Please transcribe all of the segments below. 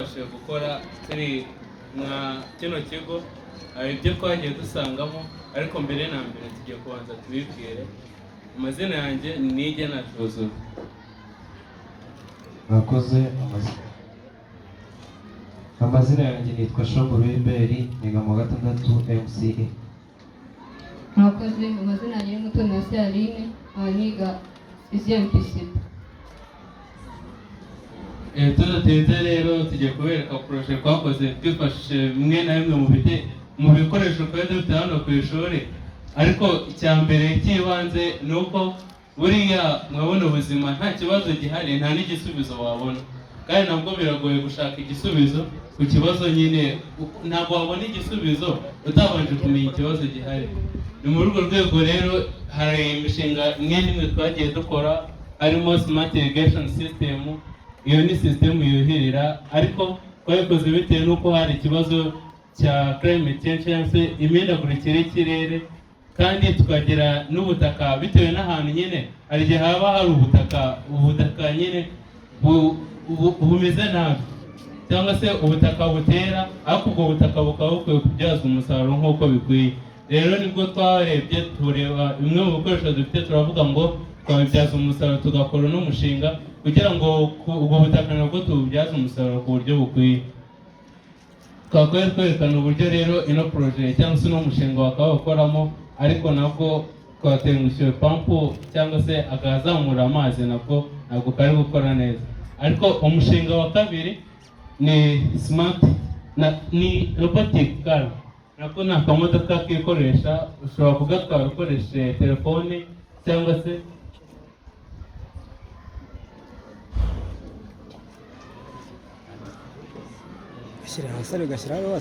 byadufashije gukora turi nka kino kigo, ibyo twagiye dusangamo, ariko mbere na mbere tugiye kubanza tubibwire. Amazina yanjye ni Nigena Joseph. Mwakoze. Amazina yanjye nitwa Shombo Rwiberi, niga mu 6 MCA. Mwakoze. Amazina yanjye ni Mutoni Aline, niga CMPC. Tudatinze rero tugiye kubereka projet twakoze twifashishije bimwe na bimwe mu bikoresho twari dufite hano ku ishuri, ariko icya mbere cy'ibanze ni uko buriya mwabona ubuzima nta kibazo gihari nta n'igisubizo wabona, kandi nabwo biragoye gushaka igisubizo ku kibazo nyine. Ntabwo wabona igisubizo utabanje kumenya ikibazo gihari. Ni muri urwo rwego rero hari imishinga imwe n'imwe twagiye dukora, harimo smart irrigation system. Iyo ni system yuhirira, ariko twabikoze bitewe n'uko hari ikibazo cya climate change cyangwa se imihindagurikire y'ikirere, kandi tukagira n'ubutaka bitewe n'ahantu nyine. Hari igihe haba hari ubutaka nyine bumeze nabi, cyangwa se ubutaka butera, ariko ubwo butaka bukaba bukwiye kubyazwa umusaruro nk'uko bikwiye. Rero nibwo twarebye tureba bimwe mu bikoresho dufite, turavuga ngo twabibyaza umusaruro, tugakora n'umushinga kugira ngo ubwo butaka nabwo tububyaze umusaruro ku buryo bukwiye. Twakwiye twerekana uburyo rero ino projet cyangwa se n'umushinga bakaba bakoramo, ariko nabwo twatengushye pampu cyangwa se akazamura amazi, nabwo ntabwo kari gukora neza. Ariko umushinga wa kabiri ni smart ni robotic car. Nako ni akamodoka kikoresha, ushobora kugatwara ukoresheje telefone cyangwa se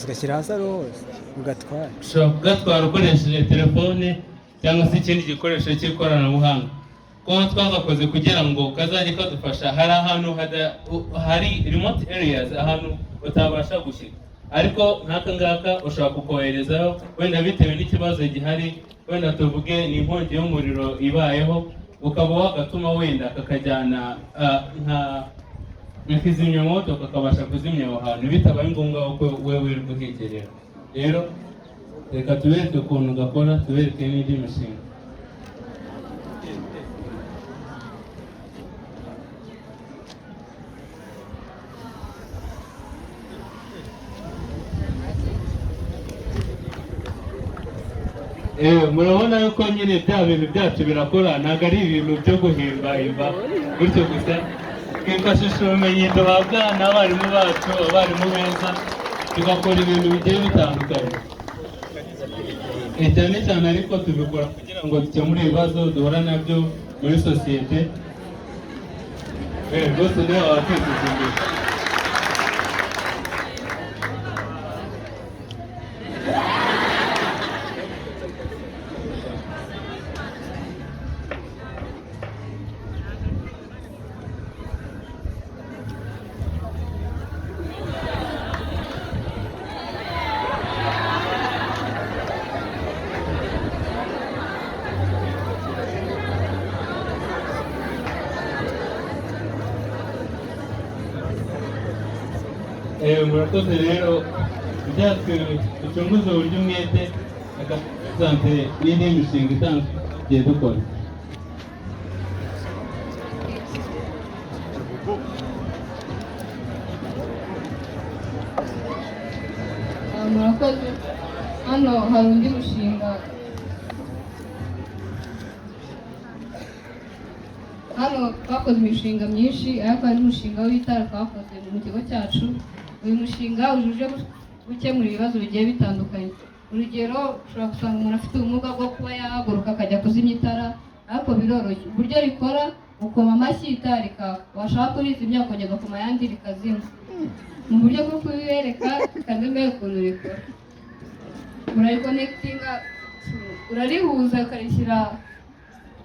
ugashyira hasi ugatwara. Ushobora kugatwara ukoresheje telefone cyangwa se ikindi gikoresho cy'ikoranabuhanga. Kuko twagakoze kugira ngo kazajye kadufasha, hari ahantu hari remote areas, ahantu utabasha gushyira, ariko nk'aka ngaka ushobora kukoherezaho, wenda bitewe n'ikibazo gihari, wenda tuvuge ni inkongi y'umuriro ibayeho, ukaba wagatuma wenda kakajyana nka kizimyamoto kakabasha kuzimya aho hantu bitabaye ngombwa ko wewe uri kuhegerera. Rero reka tubereke ukuntu gakora, tubereke n'indi mishinga. Murabona yuko nyine bya bintu byacu birakora, ntabwo ari ibintu byo guhimbahimba gutyo gusa. Twifashisha ubumenyi duhabwa n'abarimu bacu, abarimu beza, tugakora ibintu bigiye bitandukanye. Cyane cyane ariko tubikora kugira ngo dukemure ibibazo duhura nabyo muri sosiyete. Rwose niba wakwiteza imbere. Murakoze rero byatwe ducunguze uburyo umwete akasanze n'indi mishinga itangiye dukora. Murakoze. Hano hari undi mushinga. Hano twakoze imishinga myinshi, ariko hari umushinga w'itara twakoze mu kigo cyacu. Uyu mushinga uje gukemura ibibazo bigiye bitandukanye. Urugero, ushobora gusanga umuntu afite ubumuga bwo kuba yahaguruka akajya kuzimya itara, ariko biroroshye. Uburyo rikora, ukoma amashyi itara rikaka, washaka kurizimya ukongera ugakoma ayandi rikazima. Mu buryo bwo kubibereka kandi mbere ukuntu rikora, urarikonekitinga, urarihuza ukarishyira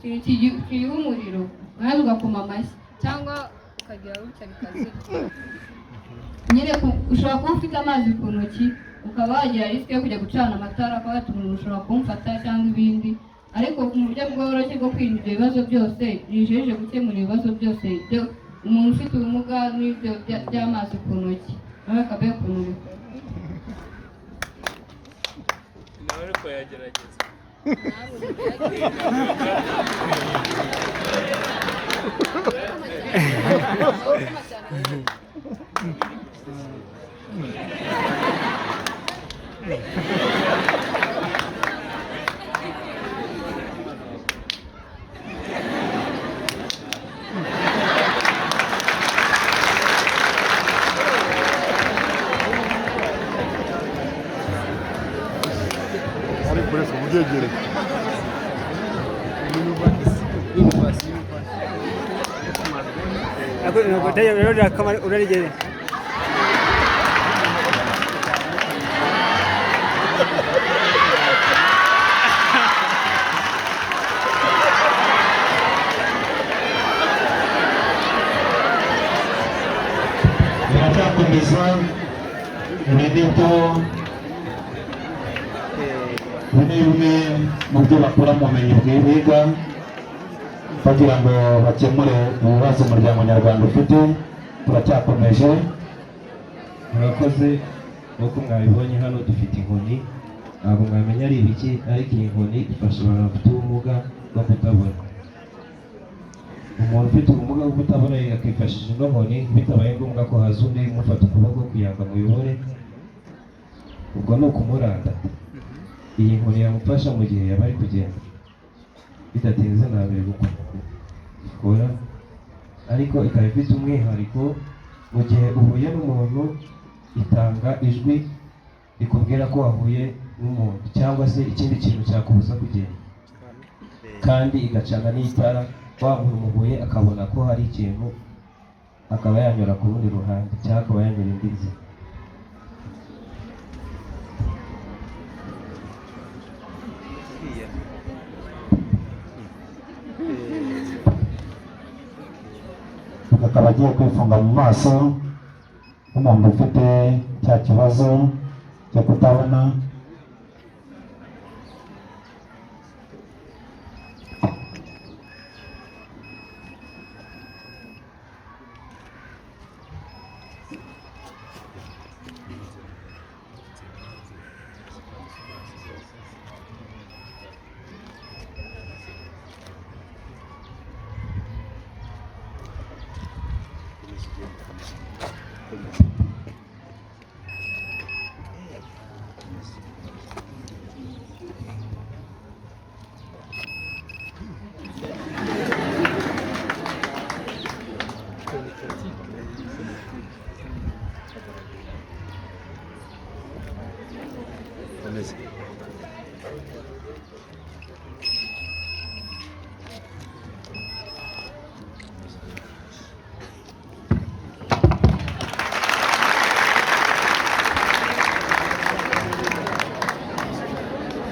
ikintu kiriho umuriro, maze ugakoma amashyi cyangwa ukagira gutya bikazima. Nyine ushobora kuba ufite amazi ku ntoki, ukaba wagira risike yo kujya gucana amatara, akaba yatuma umuntu ushobora kumufata cyangwa ibindi, ariko mu buryo bworoshye bwo kwirinda ibyo bibazo byose, rijeje gukemura ibibazo byose umuntu ufite ubumuga n'ibyo by'amazi ku ntoki. nawe akabe ukuntu bikora. nawe ariko yagerageza Ari burası bu gerek. Aku tanya udah kemarin udah jadi. Biracyakomeza ibintu bimwe mu byo bakora mu bumenyi bwiga bagira ngo bakemure ibibazo umuryango nyarwanda ufite. Turacyakomeje. murakoze. nk'uko mwabibonye hano dufite inkoni, ntabwo mwamenya ari ibiki, ariko iyi nkoni ifasha abantu bafite ubumuga bwo kutabona. Umuntu ufite ubumuga bwo kutabona yakifashisha ino nkoni bitabaye ngombwa ko haza undi umufata ukuboko kugira ngo amuyobore, ubwo ni ukumuranda. Iyi nkoni yamufasha mu gihe yaba ari kugenda, bidatinze ntabere gukora, ariko ikaba ifite umwihariko. Mu gihe uhuye n'umuntu itanga ijwi rikubwira ko wahuye n'umuntu cyangwa se ikindi kintu cyakubuza kugenda, kandi igacana n'itara, wa muntu muhuye akabona ko hari ikintu akaba yanyura ku rundi ruhande cyangwa akaba yanyura indi nzira. akaba agiye kwifunga mu maso nk'umuntu ufite cya kibazo cyo kutabona.